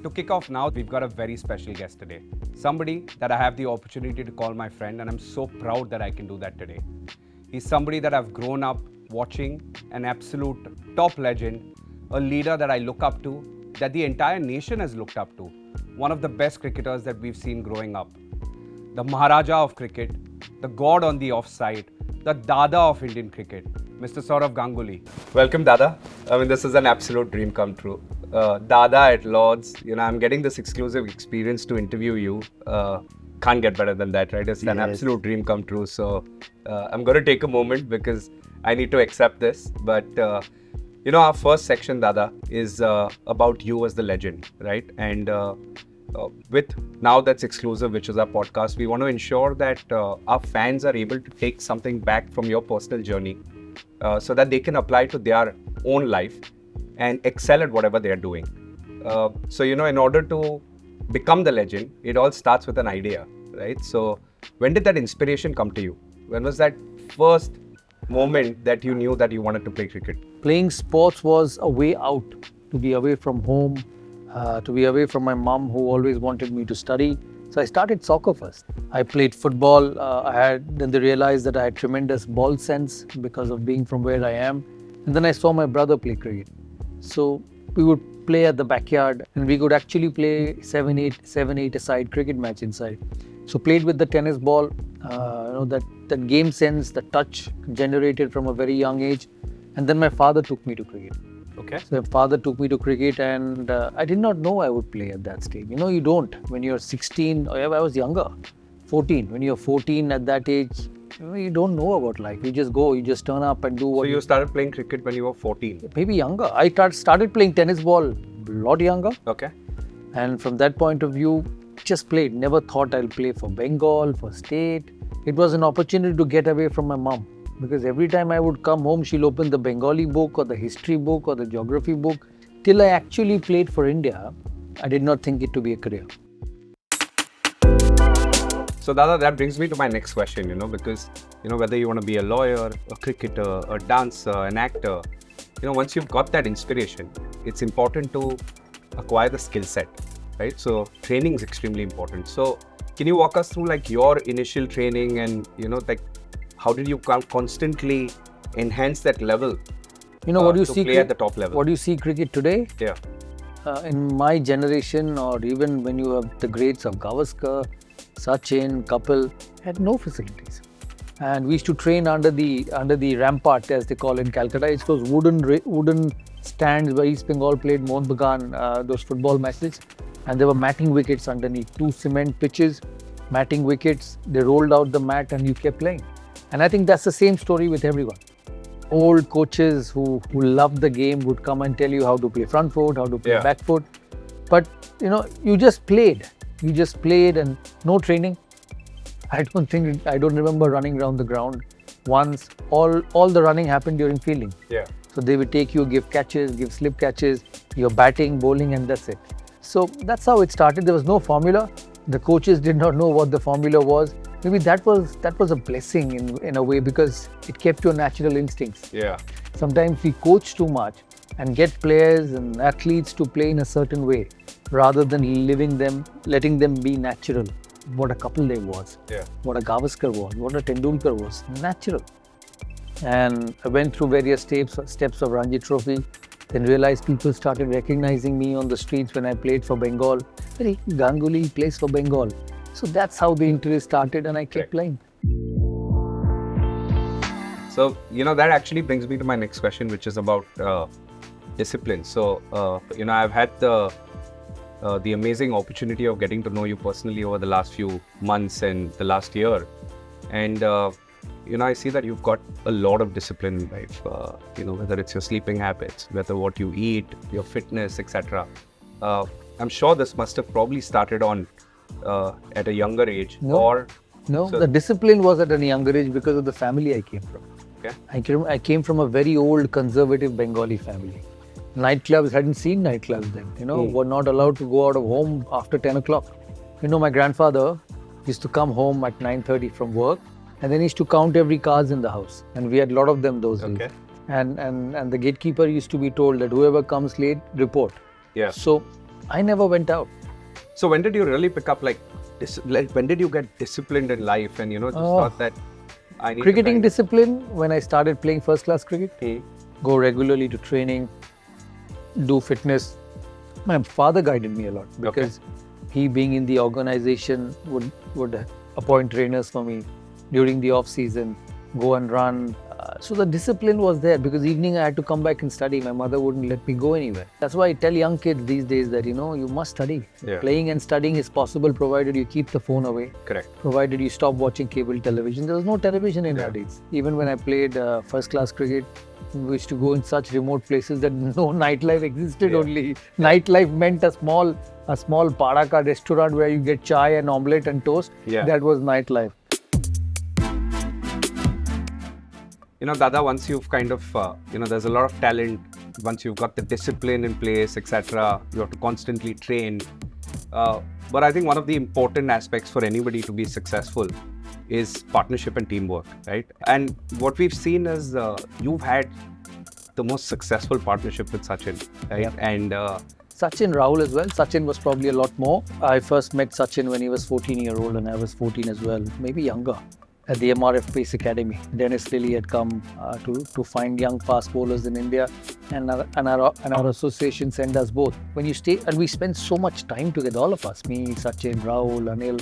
To kick off now, we've got a very special guest today. Somebody that I have the opportunity to call my friend, and I'm so proud that I can do that today. He's somebody that I've grown up watching, an absolute top legend, a leader that I look up to, that the entire nation has looked up to, one of the best cricketers that we've seen growing up. The Maharaja of cricket, the god on the offside, the Dada of Indian cricket, Mr. Sourav Ganguly. Welcome, Dada. I mean, this is an absolute dream come true. Dada at Lords, I'm getting this exclusive experience to interview you. Can't get better than that, right? It's an absolute dream come true. So I'm going to take a moment because I need to accept this. But, our first section, Dada, is about you as the legend, right? And with now that's exclusive, which is our podcast, we want to ensure that our fans are able to take something back from your personal journey so that they can apply to their own life and excel at whatever they're doing. In order to become the legend, it all starts with an idea, right? So when did that inspiration come to you? When was that first moment that you knew that you wanted to play cricket? Playing sports was a way out, to be away from home, to be away from my mom who always wanted me to study. So I started soccer first. I played football. Then they realized that I had tremendous ball sense because of being from where I am. And then I saw my brother play cricket. So we would play at the backyard and we could actually play 7-8 cricket match inside. So played with the tennis ball, that game sense, the touch generated from a very young age. And then my father took me to cricket. Okay. So my father took me to cricket and I did not know I would play at that stage. You don't. When you're 16, I was younger, 14. When you're 14 at that age, you don't know about life. You just go, you just turn up and do what. So you started playing cricket when you were 14? Maybe younger. I started playing tennis ball a lot younger. Okay. And from that point of view, just played. Never thought I'll play for Bengal, for state. It was an opportunity to get away from my mom. Because every time I would come home, she'll open the Bengali book or the history book or the geography book. Till I actually played for India, I did not think it to be a career. So Dada, that brings me to my next question, because, whether you want to be a lawyer, a cricketer, a dancer, an actor, once you've got that inspiration, it's important to acquire the skill set, right? So training is extremely important. So can you walk us through your initial training and, how did you constantly enhance that level what you to see play at the top level? What do you see cricket today? Yeah. In my generation, or even when you have the greats of Gavaskar, Sachin, Kapil, had no facilities. And we used to train under the rampart, as they call it in Calcutta. It's those wooden stands where East Bengal played Mohun Bagan, those football matches. And there were matting wickets underneath, 2 cement pitches, matting wickets. They rolled out the mat and you kept playing. And I think that's the same story with everyone. Old coaches who loved the game would come and tell you how to play front foot, how to play back foot. But, you just played. You just played and no training. I don't remember running around the ground once. All the running happened during fielding. Yeah. So they would take you, give catches, give slip catches, you're batting, bowling, and that's it. So that's how it started. There was no formula. The coaches did not know what the formula was. Maybe that was a blessing in a way because it kept your natural instincts. Yeah. Sometimes we coach too much and get players and athletes to play in a certain way rather than letting them be natural. What a Kapil Dev was, what a Gavaskar was, what a Tendulkar was, natural. And I went through various steps of Ranji Trophy, then realized people started recognizing me on the streets when I played for Bengal. Hey, Ganguly plays for Bengal. So that's how the interest started and I kept playing. So, that actually brings me to my next question, which is about discipline. So, I've had the amazing opportunity of getting to know you personally over the last few months and the last year. And, I see that you've got a lot of discipline in life, whether it's your sleeping habits, whether what you eat, your fitness, etc. I'm sure this must have probably started on at a younger age. No, the discipline was at a younger age because of the family I came from. Okay. I came from a very old conservative Bengali family. Nightclubs, hadn't seen nightclubs then, were not allowed to go out of home after 10 o'clock. My grandfather used to come home at 9:30 from work and then he used to count every cars in the house. And we had a lot of them those days. And the gatekeeper used to be told that whoever comes late, report. Yeah. So I never went out. So when did you really pick up when did you get disciplined in life and just thought that I need Cricketing discipline, when I started playing first class cricket, go regularly to training, do fitness. My father guided me a lot because he, being in the organization, would appoint trainers for me during the off season, go and run. So the discipline was there because evening I had to come back and study. My mother wouldn't let me go anywhere. That's why I tell young kids these days that you must study. Yeah. Playing and studying is possible provided you keep the phone away. Correct. Provided you stop watching cable television. There was no television in our days. Even when I played first class cricket, we used to go in such remote places that no nightlife existed. Only nightlife meant a small Padaka restaurant where you get chai and omelette and toast. That was nightlife. Dada, once you've kind of, there's a lot of talent. Once you've got the discipline in place, etc., you have to constantly train. But I think one of the important aspects for anybody to be successful is partnership and teamwork, right? And what we've seen is you've had the most successful partnership with Sachin, right? Yeah. And Sachin, Rahul as well. Sachin was probably a lot more. I first met Sachin when he was 14-year-old and I was 14 as well, maybe younger. At the MRF Pace Academy, Dennis Lilly had come to find young fast bowlers in India, and our association sent us both. When you stay, and we spent so much time together, all of us, me, Sachin, Rahul, Anil,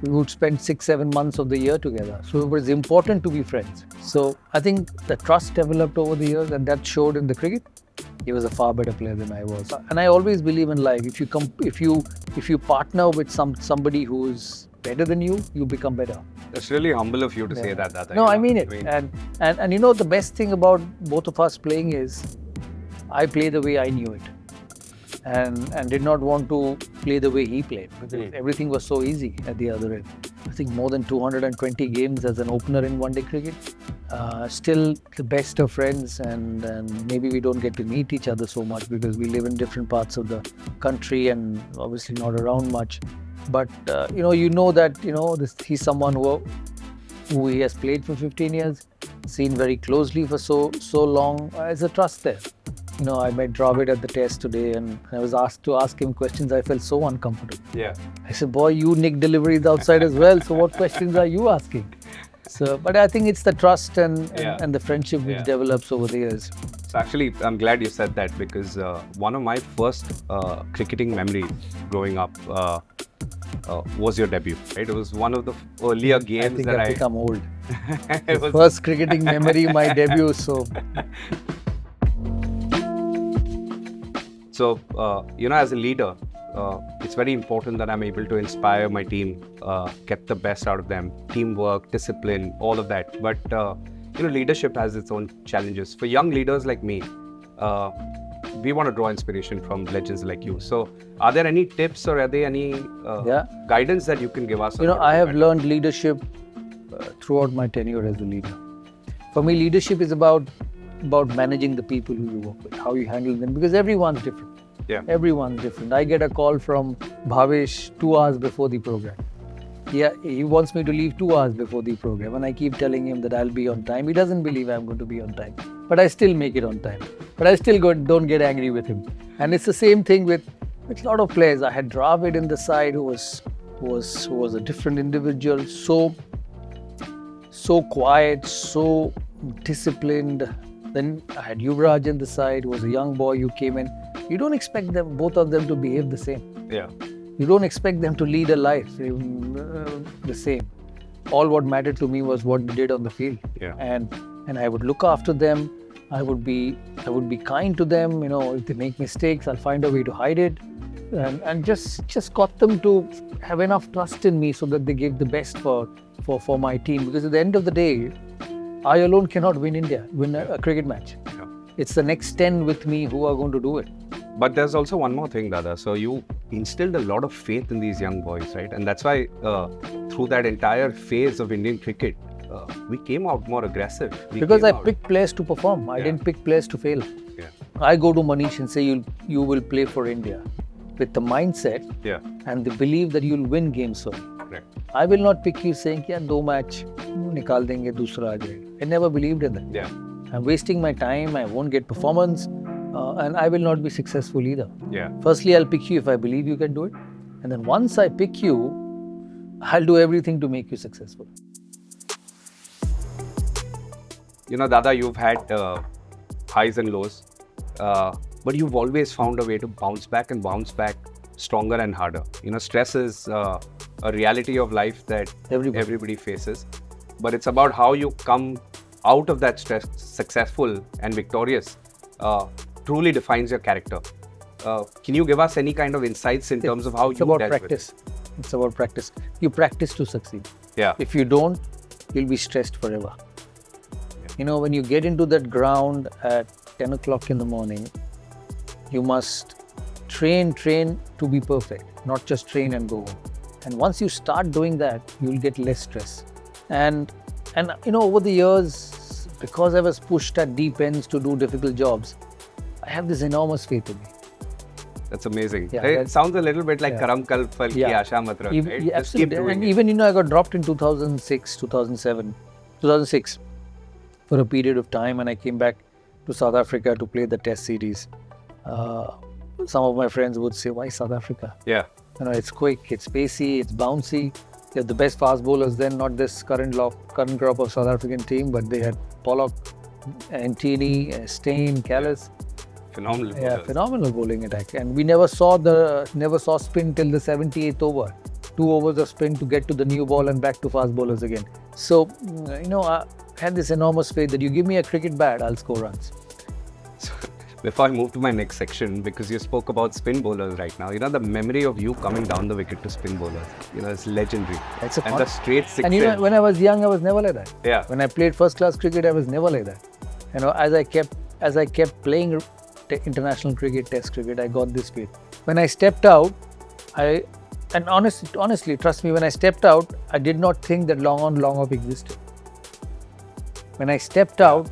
we would spend 6-7 months of the year together. So it was important to be friends. So I think the trust developed over the years, and that showed in the cricket. He was a far better player than I was, and I always believe in life. If you partner with somebody who's better than you, you become better. It's really humble of you to say that, Dada. No, I mean it. And the best thing about both of us playing is I play the way I knew it. And did not want to play the way he played because everything was so easy at the other end. I think more than 220 games as an opener in one-day cricket. Still the best of friends, and maybe we don't get to meet each other so much because we live in different parts of the country and obviously not around much. But that he's someone who he has played for 15 years, seen very closely for so long. There's a trust there. I met Dravid at the test today, and I was asked to ask him questions. I felt so uncomfortable. Yeah. I said, "Boy, you nick deliveries outside as well. So what questions are you asking?" So, but I think it's the trust and the friendship which develops over the years. So actually, I'm glad you said that because one of my first cricketing memories growing up was your debut, right? It was one of the earlier games I think that I've become old. was First cricketing memory, my debut. So, as a leader, it's very important that I'm able to inspire my team, get the best out of them, teamwork, discipline, all of that. But, leadership has its own challenges. For young leaders like me, we want to draw inspiration from legends like you. So, are there any tips or are there any guidance that you can give us? I have learned leadership throughout my tenure as a leader. For me, leadership is about managing the people who you work with, how you handle them, because everyone's different. Yeah. Everyone's different. I get a call from Bhavesh 2 hours before the program. He wants me to leave 2 hours before the program, and I keep telling him that I'll be on time. He doesn't believe I'm going to be on time, but I still make it on time. But I still don't get angry with him. And it's the same thing with a lot of players. I had Dravid in the side who was a different individual, so quiet, so disciplined. Then I had Yuvraj in the side, who was a young boy who came in. You don't expect both of them to behave the same. Yeah. You don't expect them to lead a life the same. All what mattered to me was what they did on the field. Yeah. And I would look after them. I would be kind to them. If they make mistakes, I'll find a way to hide it. And just got them to have enough trust in me so that they gave the best for my team. Because at the end of the day, I alone cannot win a cricket match. Yeah. It's the next 10 with me who are going to do it. But there's also one more thing, Dada. So you instilled a lot of faith in these young boys, right? And that's why through that entire phase of Indian cricket, we came out more aggressive. Because I picked players to perform. I didn't pick players to fail. Yeah. I go to Monish and say, you will play for India with the mindset and the belief that you'll win games for me. Correct. I will not pick you saying, 2 match, nikal denge, dusra aa jayega. I never believed in that. Yeah. I'm wasting my time. I won't get performance. and I will not be successful either. Yeah. Firstly, I'll pick you if I believe you can do it. And then once I pick you, I'll do everything to make you successful. You know, Dada, you've had highs and lows, but you've always found a way to bounce back stronger and harder. You know, stress is a reality of life that everybody faces, but it's about how you come out of that stress successful and victorious. Truly defines your character. Can you give us any kind of insights in terms of how you dealt practice. with it? It's about practice. You practice to succeed. Yeah. If you don't, you'll be stressed forever. Yeah. You know, when you get into that ground at 10 o'clock in the morning, you must train to be perfect, not just train and go home. And once you start doing that, you'll get less stress. And you know, over the years, because I was pushed at deep ends to do difficult jobs, I have this enormous faith in me. That's amazing. Yeah, it sounds a little bit like Karam Kal Phal Ki Asha Mat Rakh, right? Yeah, Just keep doing and it. even, you know, I got dropped in 2006 for a period of time, and I came back to South Africa to play the Test series. Some of my friends would say, "Why South Africa?" Yeah. You know, it's quick, it's pacey, it's bouncy. They have the best fast bowlers then, not this current crop of South African team, but they had Pollock, Antony, Steyn, Callis. Phenomenal bowlers. Yeah, phenomenal bowling attack. And we never saw spin till the 78th over. 2 overs of spin to get to the new ball and back to fast bowlers again. So, you know, I had this enormous faith that you give me a cricket bat, I'll score runs. So, before I move to my next section, because you spoke about spin bowlers right now, you know, the memory of you coming down the wicket to spin bowlers, you know, it's legendary. And the straight sixes. And you know, when I was young, I was never like that. Yeah. When I played first class cricket, I was never like that. You know, as I kept playing international cricket, test cricket, I got this faith. When I stepped out, honestly, trust me, when I stepped out, I did not think that long on, long off existed. When I stepped out,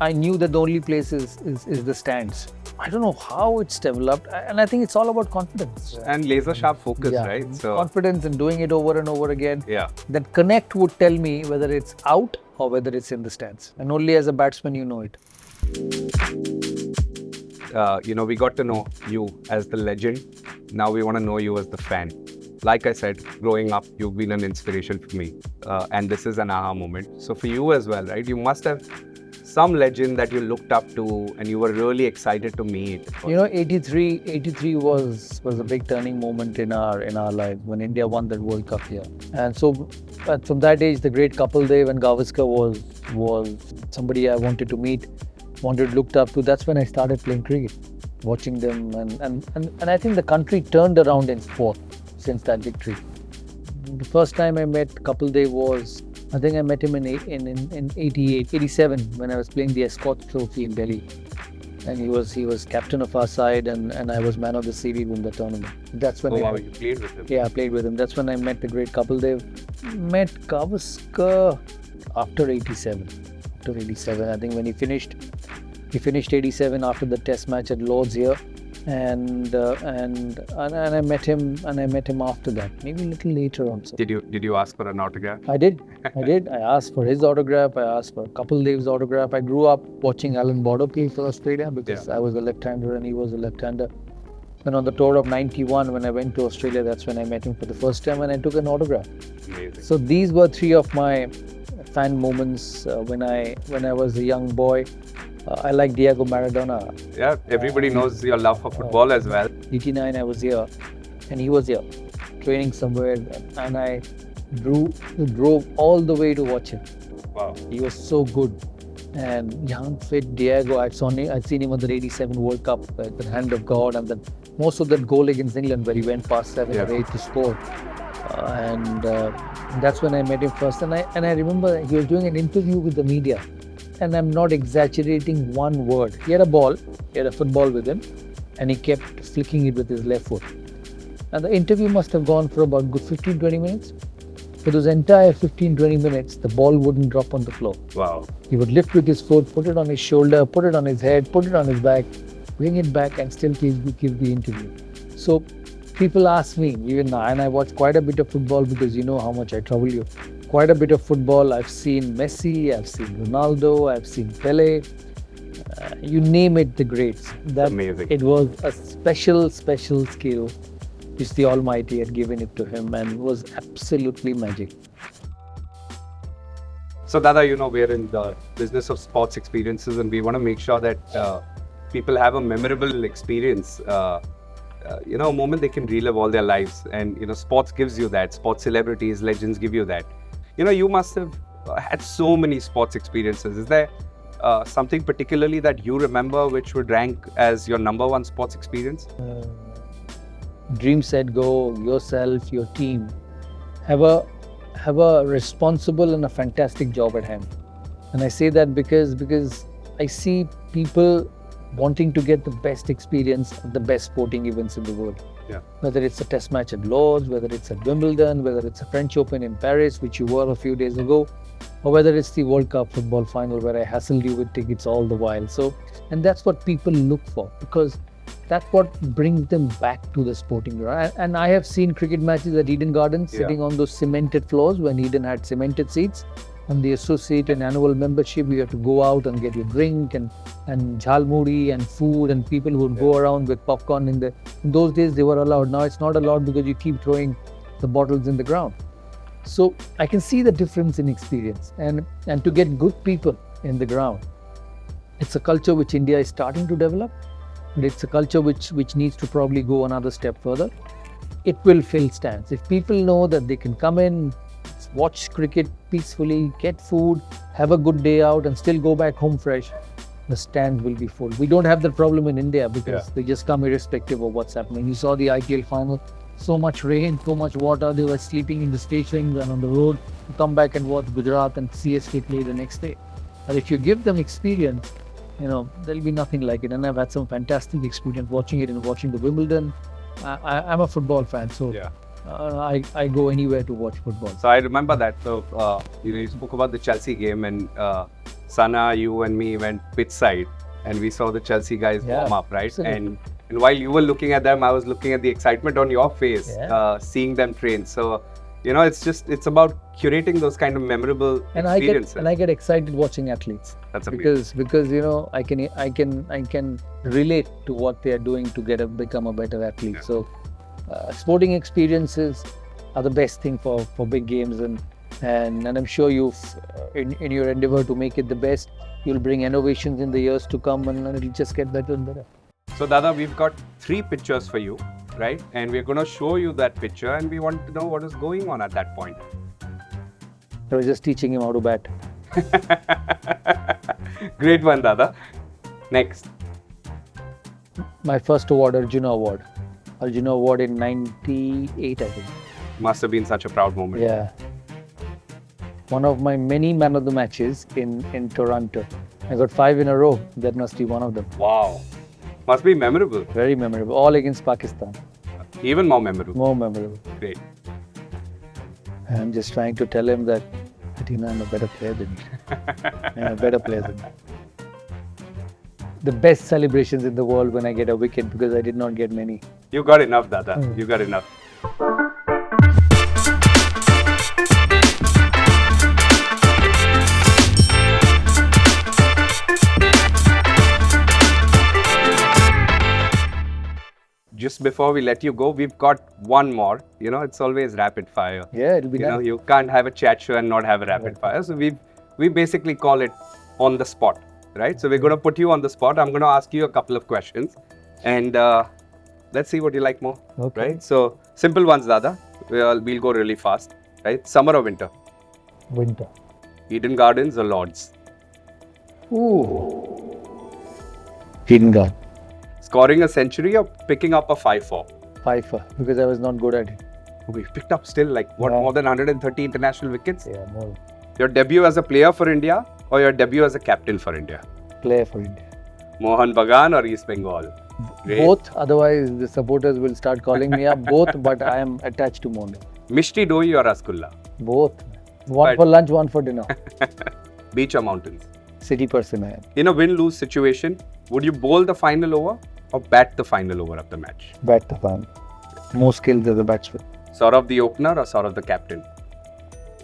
I knew that the only place is the stands. I don't know how it's developed, and I think it's all about confidence. And laser sharp focus, right? So confidence and doing it over and over again. Yeah. That connect would tell me whether it's out or whether it's in the stands. And only as a batsman you know it. You know, we got to know you as the legend. Now we want to know you as the fan. Like I said, growing up, you've been an inspiration for me. And this is an aha moment. So for you as well, right? You must have some legend that you looked up to and you were really excited to meet. You know, 83 was a big turning moment in our life when India won that World Cup here. And so from that age, the great Kapil Dev and Gavaskar was somebody I wanted to meet, looked up to. That's when I started playing cricket, watching them, and I think the country turned around in sport since that victory. The first time I met Kapil Dev was, I think I met him in 87 when I was playing the Escort Trophy in Delhi, and he was captain of our side, and I was man of the series in the tournament. That's when you played with him? Yeah, I played with him. That's when I met the great Kapil Dev. Met Gavaskar after 87. I think when he finished 87 after the Test match at Lord's here, and I met him after that, maybe a little later on. So. Did you ask for an autograph? I did. I asked for his autograph. I asked for Kapil Dev's autograph. I grew up watching Alan Border play for Australia because I was a left-hander and he was a left-hander. And on the tour of 91, when I went to Australia, that's when I met him for the first time and I took an autograph. Amazing. So these were 3 of my fan moments when I was a young boy. I like Diego Maradona. Yeah, everybody knows your love for football as well. 89, I was here, and he was here, training somewhere, and I drove all the way to watch him. Wow. He was so good. And young, fit Diego, I'd seen him on the 87 World Cup, the hand of God, and then most of that goal against England where he went past 7 or 8 to score. And that's when I met him first. And I remember he was doing an interview with the media. And I'm not exaggerating one word. He had a football with him, and he kept flicking it with his left foot. And the interview must have gone for about good 15-20 minutes. For those entire 15-20 minutes, the ball wouldn't drop on the floor. Wow. He would lift with his foot, put it on his shoulder, put it on his head, put it on his back, bring it back, and still give the interview. So people ask me, even now, and I watch quite a bit of football because you know how much I trouble you. Quite a bit of football. I've seen Messi, I've seen Ronaldo, I've seen Pele. you name it, the greats. That amazing. It was a special skill which the Almighty had given it to him, and was absolutely magic. So, Dada, we're in the business of sports experiences, and we want to make sure that people have a memorable experience, a moment they can relive all their lives. And, sports gives you that. Sports celebrities, legends give you that. You must have had so many sports experiences. Is there something particularly that you remember which would rank as your number one sports experience? DreamSetGo, yourself, your team have a responsible and a fantastic job at hand. And I say that because I see people wanting to get the best experience at the best sporting events in the world. Yeah. Whether it's a test match at Lord's, whether it's at Wimbledon, whether it's a French Open in Paris, which you were a few days ago, or whether it's the World Cup football final where I hassled you with tickets all the while. And that's what people look for, because that's what brings them back to the sporting ground. And I have seen cricket matches at Eden Gardens sitting on those cemented floors when Eden had cemented seats. And the associate and annual membership, you have to go out and get your drink and jhalmuri and food, and people who would go around with popcorn. In those days they were allowed. Now it's not allowed because you keep throwing the bottles in the ground. So I can see the difference in experience, and to get good people in the ground. It's a culture which India is starting to develop, but it's a culture which needs to probably go another step further. It will fill stands. If people know that they can come in, watch cricket peacefully, get food, have a good day out, and still go back home fresh, the stands will be full. We don't have that problem in India because they just come irrespective of what's happening. You saw the IPL final, so much rain, so much water, they were sleeping in the stations and on the road to come back and watch Gujarat and CSK play the next day. But if you give them experience, there'll be nothing like it. And I've had some fantastic experience watching it and watching the Wimbledon. I'm a football fan, so I go anywhere to watch football. So I remember that. So you spoke about the Chelsea game, and Sana, you and me went pitch side, and we saw the Chelsea guys warm up, right? Absolutely. And while you were looking at them, I was looking at the excitement on your face, seeing them train. So it's about curating those kind of memorable experiences. And I get excited watching athletes. That's amazing. Because I can relate to what they are doing to become a better athlete. Yeah. So sporting experiences are the best thing for big games, and I'm sure in your endeavor to make it the best, you'll bring innovations in the years to come, and it'll just get better and better. So Dada, we've got 3 pictures for you, right? And we're going to show you that picture, and we want to know what is going on at that point. I was just teaching him how to bat. Great one, Dada. Next. My first award, Arjuna Award in 98, I think. Must have been such a proud moment. Yeah. One of my many man of the matches in Toronto. I got 5 in a row. That must be one of them. Wow. Must be memorable. Very memorable. All against Pakistan. Even more memorable. More memorable. Great. I'm just trying to tell him that I'm a better player than you. I'm a better player than you. The best celebrations in the world when I get a wicket, because I did not get many. You got enough, Dada. You got enough. Just before we let you go, we've got one more. It's always rapid fire. Yeah, it'll be nice. You can't have a chat show and not have a rapid fire. So we basically call it on the spot, right? So we're going to put you on the spot. I'm going to ask you a couple of questions, and let's see what you like more. Okay. Right? So simple ones, Dada. We'll go really fast. Right? Summer or winter? Winter. Eden Gardens or Lord's? Ooh. Eden Garden. Scoring a century or picking up a 5-4? 5-4, because I was not good at it. We picked up still more than 130 international wickets? Yeah, more. Your debut as a player for India or your debut as a captain for India? Player for India. Mohan Bagan or East Bengal? Great. Both, otherwise the supporters will start calling me up. Both, but I am attached to Mohan. Mishti doi or Rasgulla? Both. One for lunch, one for dinner. Beach or mountains? City person I am. In a win-lose situation, would you bowl the final over or bat the final over of the match? Bat the final. More skilled as a batsman. Sourav the opener or Sourav the captain?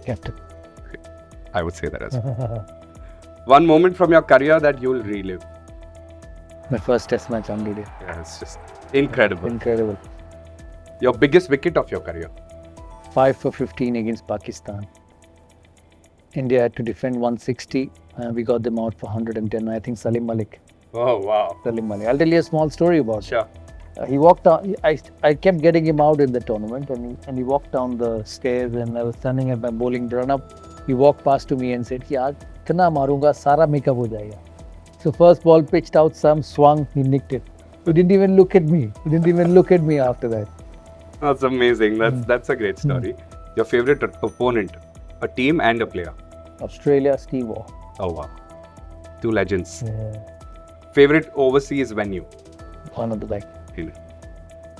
Captain. I would say that as well. One moment from your career that you'll relive. My first test match, 100. Yeah, it's just incredible. Incredible. Your biggest wicket of your career? 5 for 15 against Pakistan. India had to defend 160. We got them out for 110. I think Salim Malik. Oh, wow. Salim Malik. I'll tell you a small story about Sure. it. He walked down. I kept getting him out in the tournament, and he walked down the stairs, and I was standing at my bowling run-up. He walked past to me and said, "Yaar, kitna marunga, sara makeup ho jayega." So first ball pitched out, some swung, he nicked it. He didn't even look at me. He didn't even look at me after that. That's amazing. That's a great story. Your favorite opponent, a team and a player? Australia, Steve Waugh. Oh, wow. Two legends. Yeah. Favorite overseas venue? One of the back.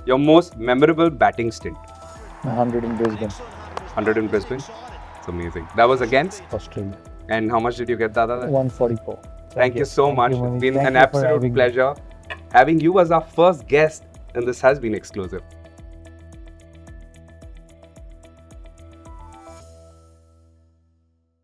Your most memorable batting stint? 100 in Brisbane, 100 in Brisbane? It's amazing. That was against? Australia. And how much did you get, Dada? 144. Thank you so much. Monish. It's been Thank an you for absolute having me. pleasure. Having you as our first guest, and this has been exclusive.